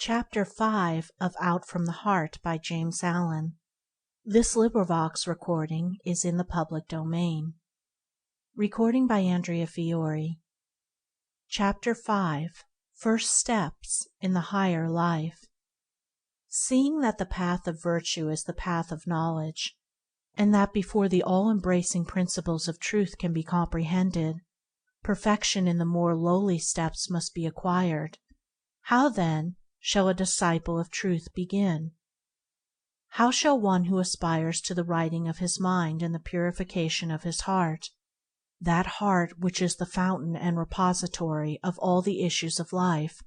Chapter 5 of Out from the Heart by James Allen. This recording is in the public domain. Recording by Andrea Fiore. Chapter 5 First Steps in the Higher Life. Seeing that the path of virtue is the path of knowledge, and that before the all-embracing principles of truth can be comprehended, perfection in the more lowly steps must be acquired, how, then, shall a disciple of truth begin? How shall one who aspires to the righting of his mind and the purification of his heart, that heart which is the fountain and repository of all the issues of life,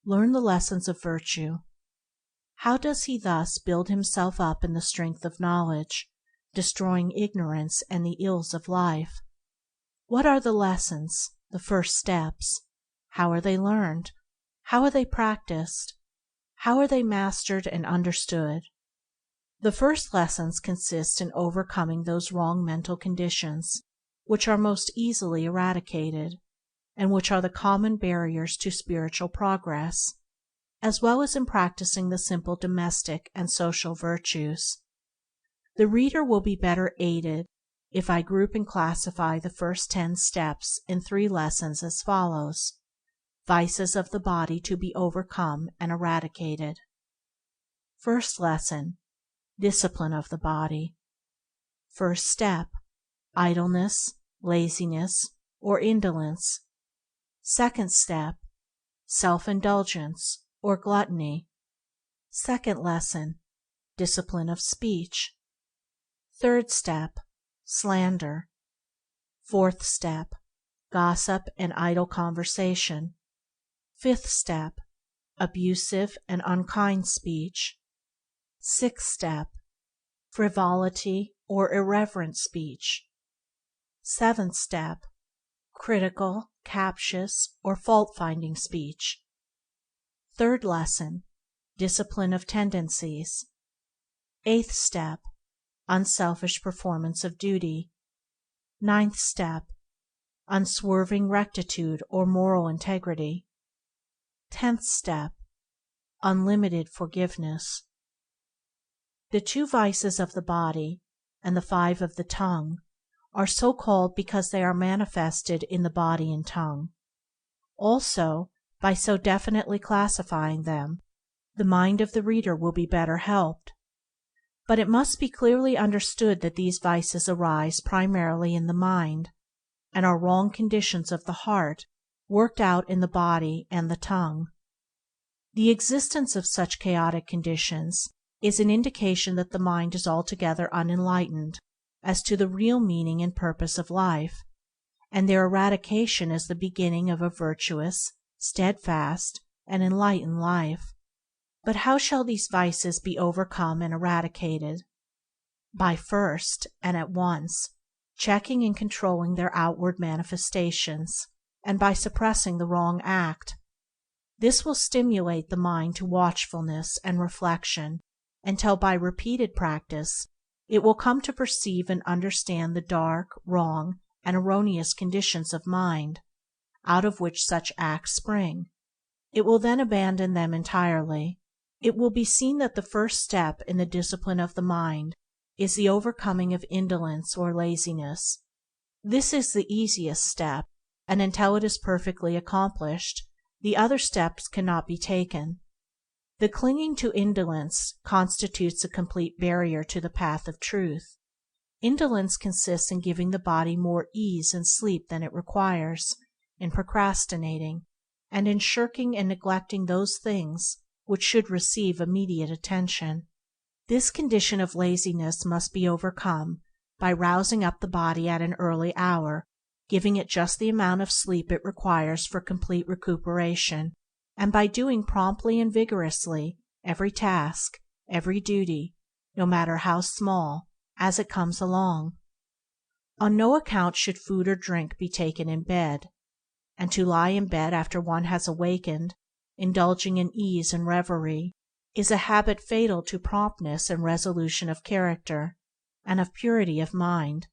learn the lessons of virtue? How does he thus build himself up in the strength of knowledge, destroying ignorance and the ills of life? What are the lessons, the first steps? How are they learned? How are they practiced? How are they mastered and understood? The first lessons consist in overcoming those wrong mental conditions which are most easily eradicated, and which are the common barriers to spiritual progress, as well as in practicing the simple domestic and social virtues. The reader will be better aided if I group and classify the first 10 steps in 3 lessons as follows: Vices of the body to be overcome and eradicated. First lesson: Discipline of the body. First step: Idleness, laziness, or indolence. Second step: Self-indulgence or gluttony. Second lesson: Discipline of speech. Third step: Slander. Fourth step: Gossip and idle conversation. Fifth step: Abusive and unkind speech. Sixth step: Frivolity or irreverent speech. Seventh step: Critical, captious, or fault-finding speech. Third lesson: Discipline of tendencies. Eighth step: Unselfish performance of duty. Ninth step: Unswerving rectitude or moral integrity. 10th step: Unlimited forgiveness. The 2 vices of the body and the 5 of the tongue are so called because they are manifested in the body and tongue. Also, by so definitely classifying them, the mind of the reader will be better helped. But it must be clearly understood that these vices arise primarily in the mind, and are wrong conditions of the heart worked out in the body and the tongue. The existence of such chaotic conditions is an indication that the mind is altogether unenlightened as to the real meaning and purpose of life, and their eradication is the beginning of a virtuous, steadfast, and enlightened life. But how shall these vices be overcome and eradicated? By first, and at once, checking and controlling their outward manifestations, and by suppressing the wrong act. This will stimulate the mind to watchfulness and reflection until by repeated practice it will come to perceive and understand the dark, wrong, and erroneous conditions of mind, out of which such acts spring. It will then abandon them entirely. It will be seen that the first step in the discipline of the mind is the overcoming of indolence or laziness. This is the easiest step, and until it is perfectly accomplished, the other steps cannot be taken. The clinging to indolence constitutes a complete barrier to the path of truth. Indolence consists in giving the body more ease and sleep than it requires, in procrastinating, and in shirking and neglecting those things which should receive immediate attention. This condition of laziness must be overcome by rousing up the body at an early hour, giving it just the amount of sleep it requires for complete recuperation, and by doing promptly and vigorously every task, every duty, no matter how small, as it comes along. On no account should food or drink be taken in bed, and to lie in bed after one has awakened, indulging in ease and reverie, is a habit fatal to promptness and resolution of character, and of purity of mind.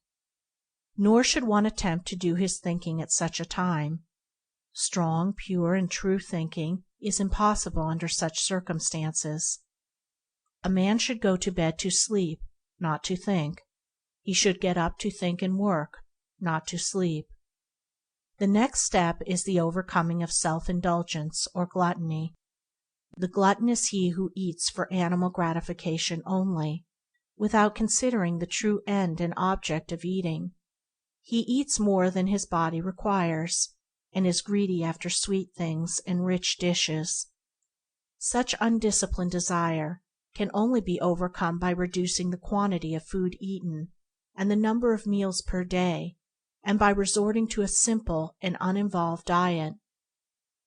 Nor should one attempt to do his thinking at such a time. Strong, pure, and true thinking is impossible under such circumstances. A man should go to bed to sleep, not to think. He should get up to think and work, not to sleep. The next step is the overcoming of self-indulgence or gluttony. The glutton is he who eats for animal gratification only, without considering the true end and object of eating. He eats more than his body requires, and is greedy after sweet things and rich dishes. Such undisciplined desire can only be overcome by reducing the quantity of food eaten and the number of meals per day, and by resorting to a simple and uninvolved diet.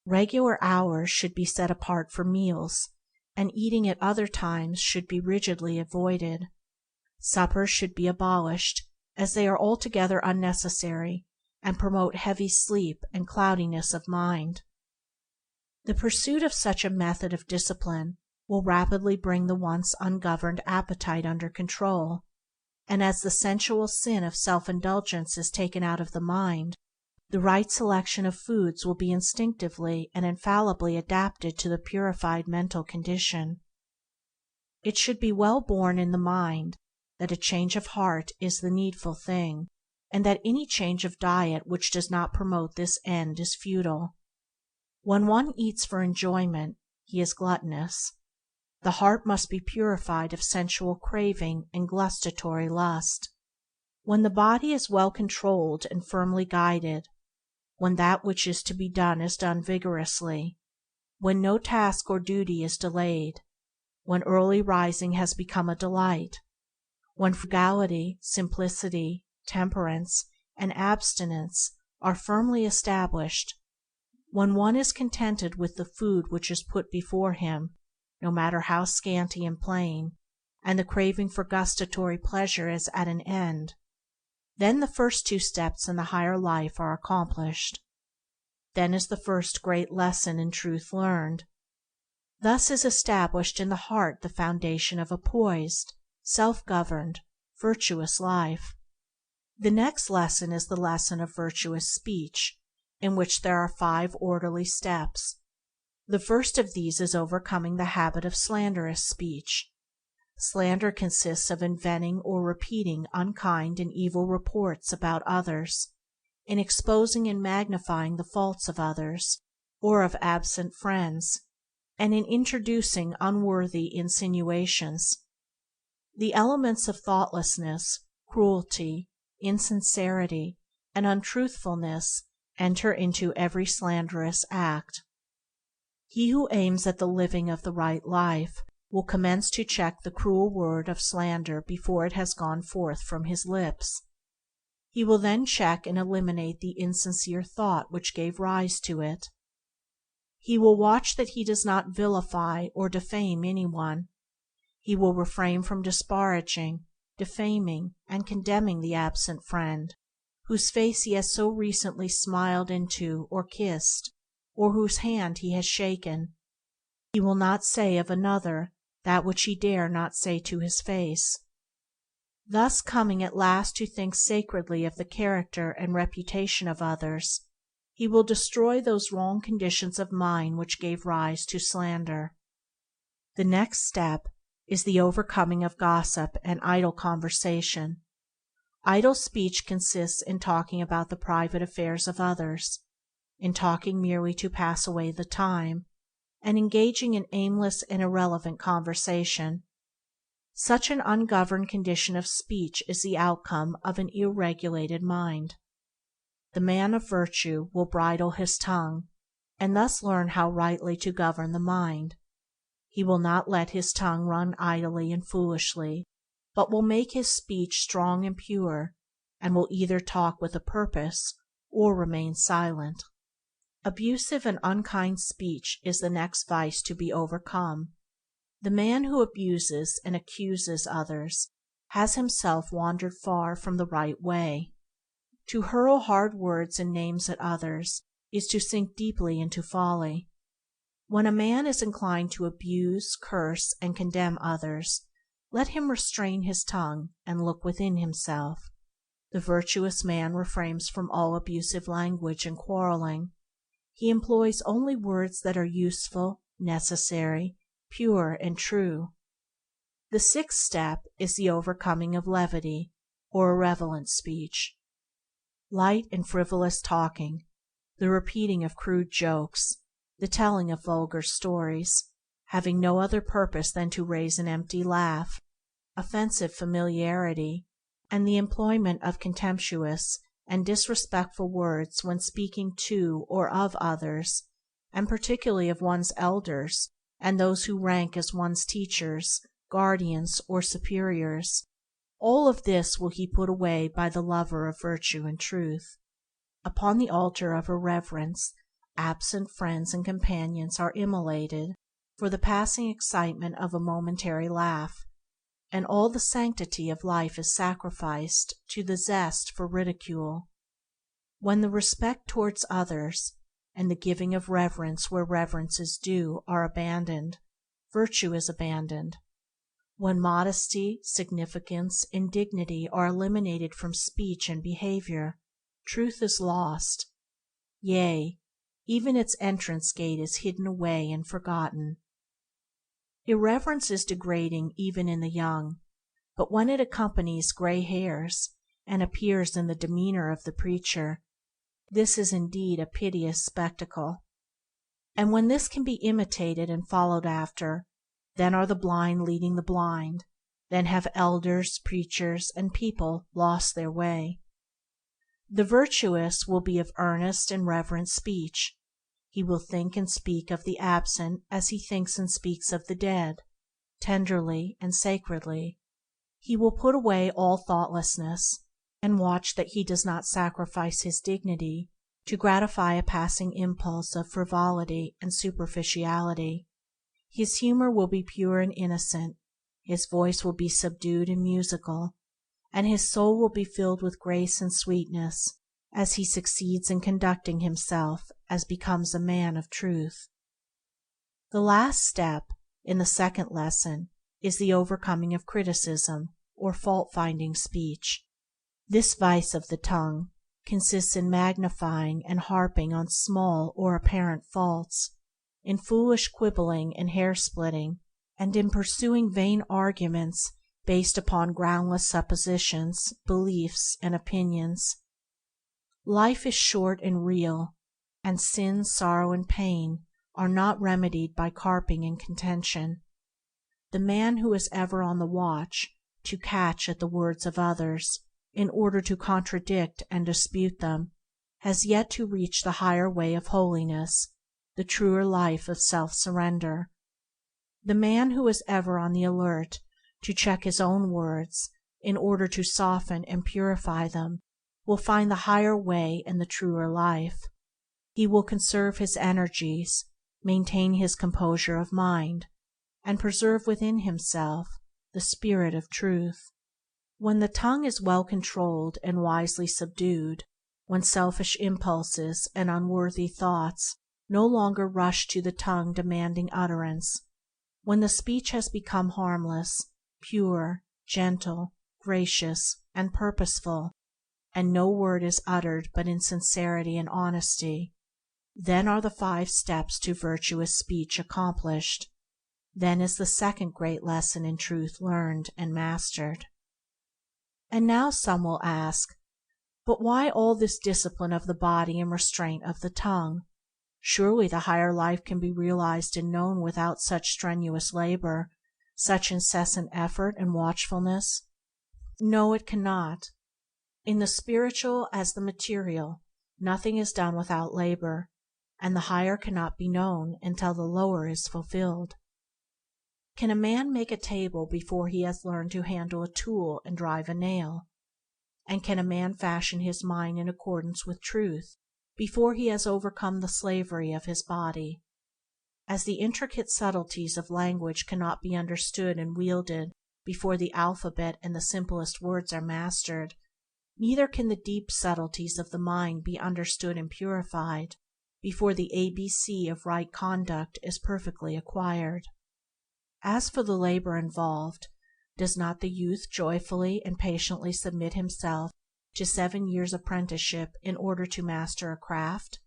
Regular hours should be set apart for meals, and eating at other times should be rigidly avoided. Suppers should be abolished, as they are altogether unnecessary and promote heavy sleep and cloudiness of mind. The pursuit of such a method of discipline will rapidly bring the once ungoverned appetite under control, and as the sensual sin of self-indulgence is taken out of the mind, the right selection of foods will be instinctively and infallibly adapted to the purified mental condition. It should be well borne in the mind that a change of heart is the needful thing, and that any change of diet which does not promote this end is futile. When one eats for enjoyment, he is gluttonous. The heart must be purified of sensual craving and gustatory lust. When the body is well controlled and firmly guided, when that which is to be done is done vigorously, when no task or duty is delayed, when early rising has become a delight, when frugality, simplicity, temperance, and abstinence are firmly established, when one is contented with the food which is put before him, no matter how scanty and plain, and the craving for gustatory pleasure is at an end, then the first two steps in the higher life are accomplished. Then is the first great lesson in truth learned. Thus is established in the heart the foundation of a poised, self-governed, virtuous life. The next lesson is the lesson of virtuous speech, in which there are 5 orderly steps. The first of these is overcoming the habit of slanderous speech. Slander consists of inventing or repeating unkind and evil reports about others, in exposing and magnifying the faults of others, or of absent friends, and in introducing unworthy insinuations. The elements of thoughtlessness, cruelty, insincerity, and untruthfulness enter into every slanderous act. He who aims at the living of the right life will commence to check the cruel word of slander before it has gone forth from his lips. He will then check and eliminate the insincere thought which gave rise to it. He will watch that he does not vilify or defame anyone. He will refrain from disparaging, defaming, and condemning the absent friend, whose face he has so recently smiled into or kissed, or whose hand he has shaken. He will not say of another that which he dare not say to his face. Thus, coming at last to think sacredly of the character and reputation of others, he will destroy those wrong conditions of mind which gave rise to slander. The next step is the overcoming of gossip and idle conversation. Idle speech consists in talking about the private affairs of others, in talking merely to pass away the time, and engaging in aimless and irrelevant conversation. Such an ungoverned condition of speech is the outcome of an ill-regulated mind. The man of virtue will bridle his tongue, and thus learn how rightly to govern the mind. He will not let his tongue run idly and foolishly, but will make his speech strong and pure, and will either talk with a purpose or remain silent. Abusive and unkind speech is the next vice to be overcome. The man who abuses and accuses others has himself wandered far from the right way. To hurl hard words and names at others is to sink deeply into folly. When a man is inclined to abuse, curse, and condemn others, let him restrain his tongue and look within himself. The virtuous man refrains from all abusive language and quarreling. He employs only words that are useful, necessary, pure, and true. The sixth step is the overcoming of levity, or irrelevant speech. Light and frivolous talking, the repeating of crude jokes, the telling of vulgar stories, having no other purpose than to raise an empty laugh, offensive familiarity, and the employment of contemptuous and disrespectful words when speaking to or of others, and particularly of one's elders and those who rank as one's teachers, guardians, or superiors, all of this will he put away by the lover of virtue and truth. Upon the altar of irreverence, absent friends and companions are immolated for the passing excitement of a momentary laugh, and all the sanctity of life is sacrificed to the zest for ridicule. When the respect towards others, and the giving of reverence where reverence is due, are abandoned, virtue is abandoned. When modesty, significance, and dignity are eliminated from speech and behavior, truth is lost. Yea, even its entrance gate is hidden away and forgotten. Irreverence is degrading even in the young, but when it accompanies gray hairs, and appears in the demeanor of the preacher, this is indeed a piteous spectacle. And when this can be imitated and followed after, then are the blind leading the blind, then have elders, preachers, and people lost their way. The virtuous will be of earnest and reverent speech. He will think and speak of the absent as he thinks and speaks of the dead, tenderly and sacredly. He will put away all thoughtlessness, and watch that he does not sacrifice his dignity to gratify a passing impulse of frivolity and superficiality. His humor will be pure and innocent, his voice will be subdued and musical, and his soul will be filled with grace and sweetness as he succeeds in conducting himself as becomes a man of truth. The last step in the second lesson is the overcoming of criticism, or fault-finding speech. This vice of the tongue consists in magnifying and harping on small or apparent faults, in foolish quibbling and hair-splitting, and in pursuing vain arguments based upon groundless suppositions, beliefs, and opinions. Life is short and real, and sin, sorrow, and pain are not remedied by carping and contention. The man who is ever on the watch to catch at the words of others in order to contradict and dispute them has yet to reach the higher way of holiness, the truer life of self-surrender. The man who is ever on the alert to check his own words in order to soften and purify them will find the higher way and the truer life. He will conserve his energies, maintain his composure of mind, and preserve within himself the spirit of truth. When the tongue is well controlled and wisely subdued, when selfish impulses and unworthy thoughts no longer rush to the tongue demanding utterance, when the speech has become harmless, pure, gentle, gracious, and purposeful, and no word is uttered but in sincerity and honesty, then are the 5 steps to virtuous speech accomplished. Then is the second great lesson in truth learned and mastered. And now some will ask, but why all this discipline of the body and restraint of the tongue? Surely the higher life can be realized and known without such strenuous labor, such incessant effort and watchfulness? No, it cannot. In the spiritual as the material, nothing is done without labor, and the higher cannot be known until the lower is fulfilled. Can a man make a table before he has learned to handle a tool and drive a nail? And can a man fashion his mind in accordance with truth before he has overcome the slavery of his body? As the intricate subtleties of language cannot be understood and wielded before the alphabet and the simplest words are mastered, neither can the deep subtleties of the mind be understood and purified before the ABC of right conduct is perfectly acquired. As for the labor involved, does not the youth joyfully and patiently submit himself to 7 years' apprenticeship in order to master a craft?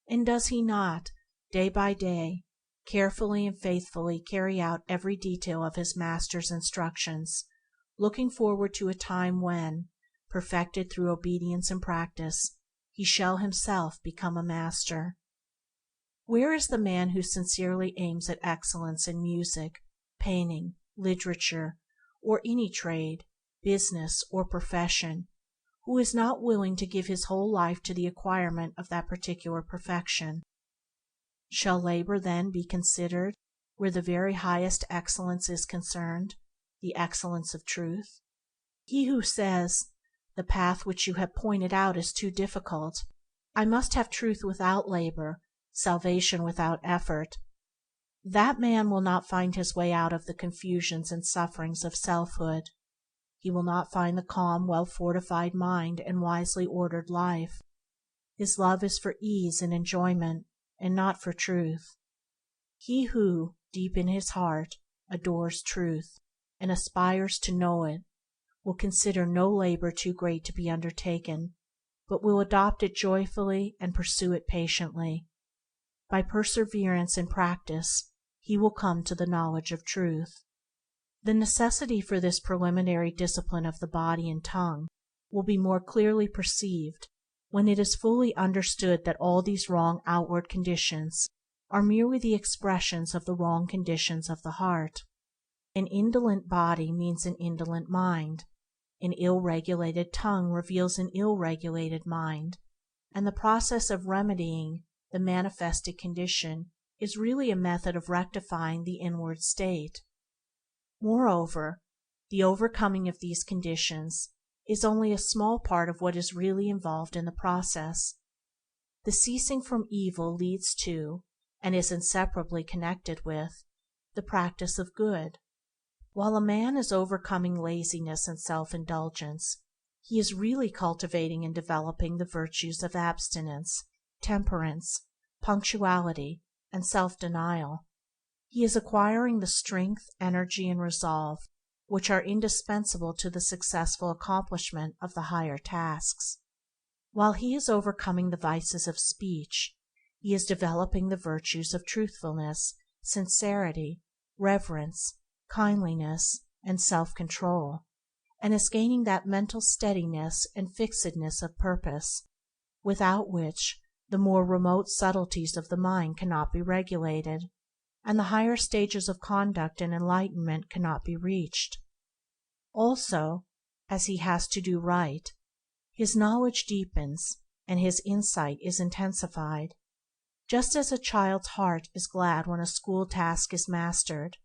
And does he not, day by day, carefully and faithfully carry out every detail of his Master's instructions, looking forward to a time when, perfected through obedience and practice, he shall himself become a master? Where is the man who sincerely aims at excellence in music, painting, literature, or any trade, business, or profession, who is not willing to give his whole life to the acquirement of that particular perfection? Shall labor then be considered where the very highest excellence is concerned, the excellence of truth? He who says, "The path which you have pointed out is too difficult. I must have truth without labor, salvation without effort," that man will not find his way out of the confusions and sufferings of selfhood. He will not find the calm, well-fortified mind and wisely ordered life. His love is for ease and enjoyment, and not for truth. He who, deep in his heart, adores truth, and aspires to know it, will consider no labor too great to be undertaken, but will adopt it joyfully and pursue it patiently. By perseverance in practice he will come to the knowledge of truth. The necessity for this preliminary discipline of the body and tongue will be more clearly perceived when it is fully understood that all these wrong outward conditions are merely the expressions of the wrong conditions of the heart. An indolent body means an indolent mind. An ill-regulated tongue reveals an ill-regulated mind, and the process of remedying the manifested condition is really a method of rectifying the inward state. Moreover, the overcoming of these conditions is only a small part of what is really involved in the process. The ceasing from evil leads to, and is inseparably connected with, the practice of good. While a man is overcoming laziness and self-indulgence, he is really cultivating and developing the virtues of abstinence, temperance, punctuality, and self-denial. He is acquiring the strength, energy, and resolve which are indispensable to the successful accomplishment of the higher tasks. While he is overcoming the vices of speech, he is developing the virtues of truthfulness, sincerity, reverence, kindliness, and self-control, and is gaining that mental steadiness and fixedness of purpose without which the more remote subtleties of the mind cannot be regulated, and the higher stages of conduct and enlightenment cannot be reached. Also, as he has to do right, his knowledge deepens and his insight is intensified. Just as a child's heart is glad when a school task is mastered,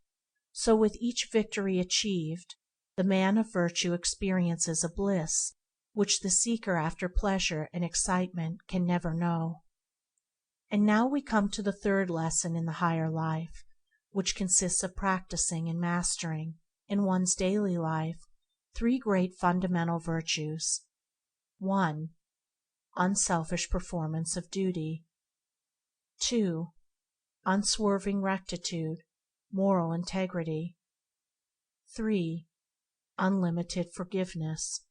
so with each victory achieved, the man of virtue experiences a bliss which the seeker after pleasure and excitement can never know. And now we come to the third lesson in the higher life, which consists of practicing and mastering, in one's daily life, three great fundamental virtues. 1. Unselfish performance of duty. 2. Unswerving rectitude, moral integrity. 3. Unlimited forgiveness.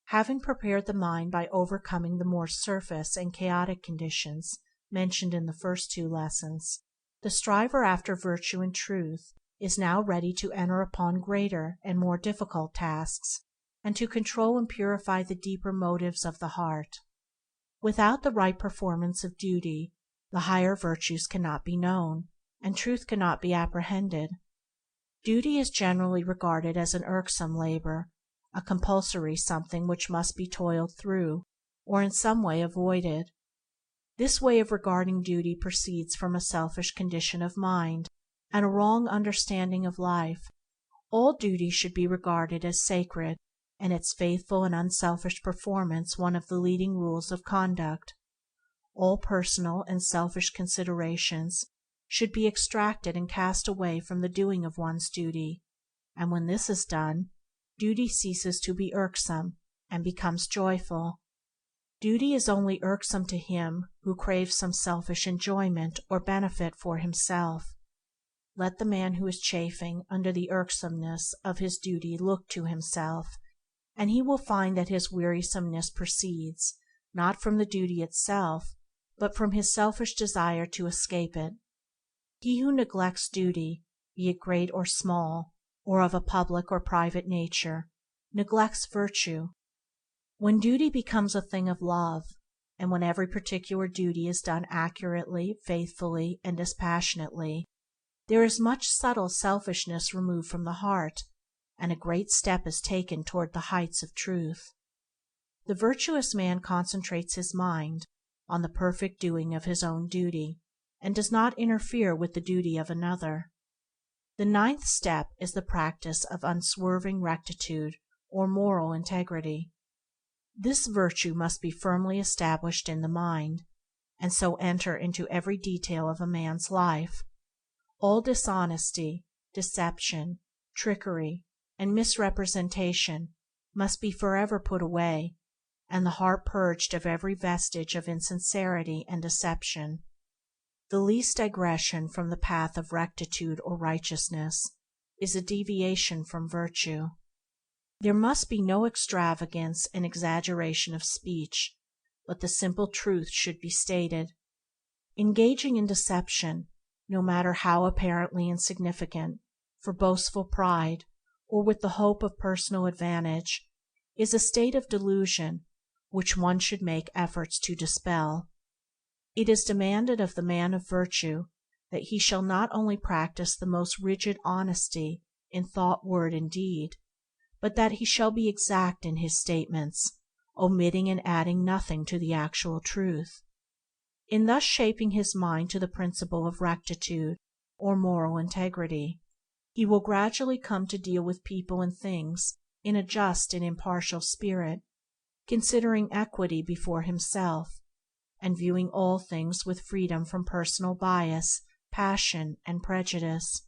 Having prepared the mind by overcoming the more surface and chaotic conditions mentioned in the first two lessons, the striver after virtue and truth is now ready to enter upon greater and more difficult tasks, and to control and purify the deeper motives of the heart. Without the right performance of duty, the higher virtues cannot be known, and truth cannot be apprehended. Duty is generally regarded as an irksome labor, a compulsory something which must be toiled through, or in some way avoided. This way of regarding duty proceeds from a selfish condition of mind and a wrong understanding of life. All duty should be regarded as sacred, and its faithful and unselfish performance one of the leading rules of conduct. All personal and selfish considerations should be extracted and cast away from the doing of one's duty, and when this is done, duty ceases to be irksome and becomes joyful. Duty is only irksome to him who craves some selfish enjoyment or benefit for himself. Let the man who is chafing under the irksomeness of his duty look to himself, and he will find that his wearisomeness proceeds, not from the duty itself, but from his selfish desire to escape it. He who neglects duty, be it great or small, or of a public or private nature, neglects virtue. When duty becomes a thing of love, and when every particular duty is done accurately, faithfully, and dispassionately, there is much subtle selfishness removed from the heart, and a great step is taken toward the heights of truth. The virtuous man concentrates his mind on the perfect doing of his own duty, and does not interfere with the duty of another. The ninth step is the practice of unswerving rectitude or moral integrity. This virtue must be firmly established in the mind, and so enter into every detail of a man's life. All dishonesty, deception, trickery, and misrepresentation must be forever put away, and the heart purged of every vestige of insincerity and deception. The least digression from the path of rectitude or righteousness is a deviation from virtue. There must be no extravagance and exaggeration of speech, but the simple truth should be stated. Engaging in deception, no matter how apparently insignificant, for boastful pride, or with the hope of personal advantage, is a state of delusion which one should make efforts to dispel. It is demanded of the man of virtue that he shall not only practice the most rigid honesty in thought, word, and deed, but that he shall be exact in his statements, omitting and adding nothing to the actual truth. In thus shaping his mind to the principle of rectitude or moral integrity, he will gradually come to deal with people and things in a just and impartial spirit, considering equity before himself, and viewing all things with freedom from personal bias, passion, and prejudice.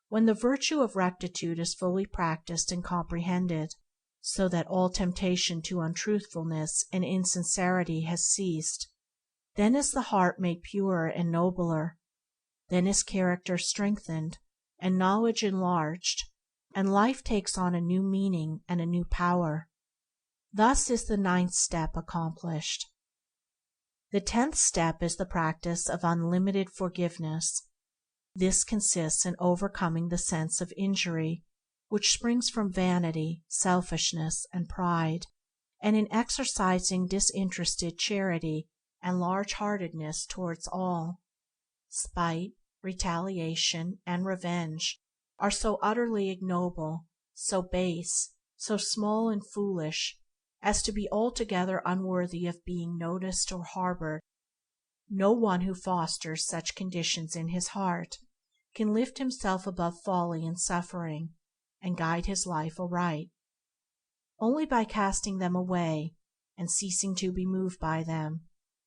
When the virtue of rectitude is fully practiced and comprehended, so that all temptation to untruthfulness and insincerity has ceased, then is the heart made purer and nobler, then is character strengthened and knowledge enlarged, and life takes on a new meaning and a new power. Thus is the ninth step accomplished. The 10th step is the practice of unlimited forgiveness. This consists in overcoming the sense of injury which springs from vanity, selfishness, and pride, and in exercising disinterested charity and large-heartedness towards all. Spite, retaliation, and revenge are so utterly ignoble, so base, so small and foolish, as to be altogether unworthy of being noticed or harbored. No one who fosters such conditions in his heart can lift himself above folly and suffering, and guide his life aright. Only by casting them away, and ceasing to be moved by them,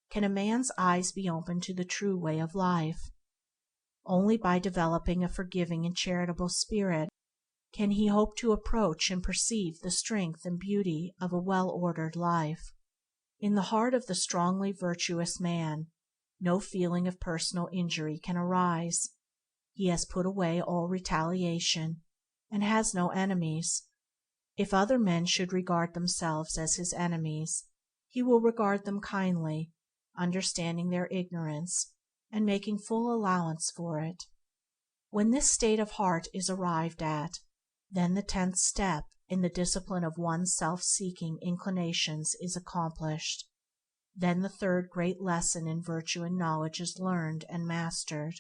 can a man's eyes be opened to the true way of life. Only by developing a forgiving and charitable spirit can he hope to approach and perceive the strength and beauty of a well-ordered life. In the heart of the strongly virtuous man no feeling of personal injury can arise. He has put away all retaliation, and has no enemies. If other men should regard themselves as his enemies, he will regard them kindly, understanding their ignorance, and making full allowance for it. When this state of heart is arrived at, then the 10th step in the discipline of one's self-seeking inclinations is accomplished. Then the third great lesson in virtue and knowledge is learned and mastered.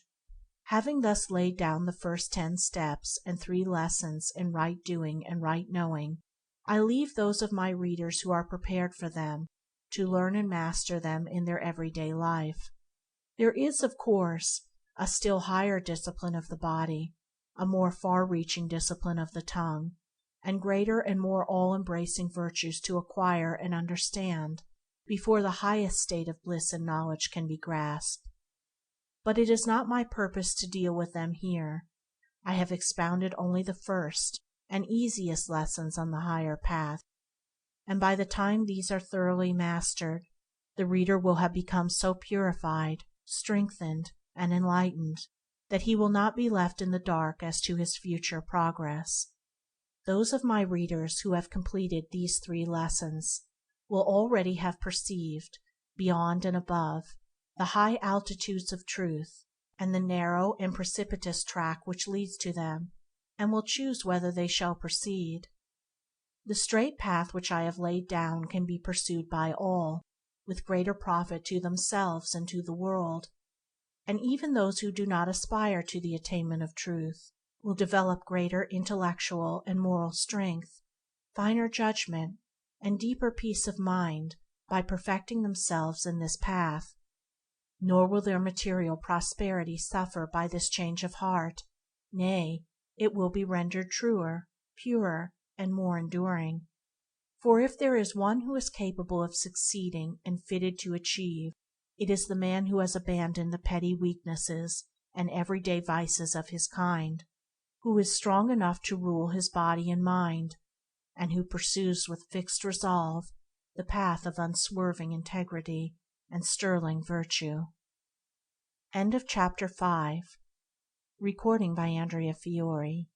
Having thus laid down the first 10 steps and 3 lessons in right doing and right knowing, I leave those of my readers who are prepared for them to learn and master them in their everyday life. There is, of course, a still higher discipline of the body, a more far-reaching discipline of the tongue, and greater and more all-embracing virtues to acquire and understand before the highest state of bliss and knowledge can be grasped. But it is not my purpose to deal with them here. I have expounded only the first and easiest lessons on the higher path, and by the time these are thoroughly mastered, the reader will have become so purified, strengthened, and enlightened that he will not be left in the dark as to his future progress. Those of my readers who have completed these 3 lessons will already have perceived, beyond and above, the high altitudes of truth, and the narrow and precipitous track which leads to them, and will choose whether they shall proceed. The straight path which I have laid down can be pursued by all, with greater profit to themselves and to the world, and even those who do not aspire to the attainment of truth will develop greater intellectual and moral strength, finer judgment, and deeper peace of mind by perfecting themselves in this path, nor will their material prosperity suffer by this change of heart; nay, it will be rendered truer, purer, and more enduring. For if there is one who is capable of succeeding and fitted to achieve, it is the man who has abandoned the petty weaknesses and everyday vices of his kind, who is strong enough to rule his body and mind, and who pursues with fixed resolve the path of unswerving integrity and sterling virtue. Chapter 5. Recording by Andrea Fiore.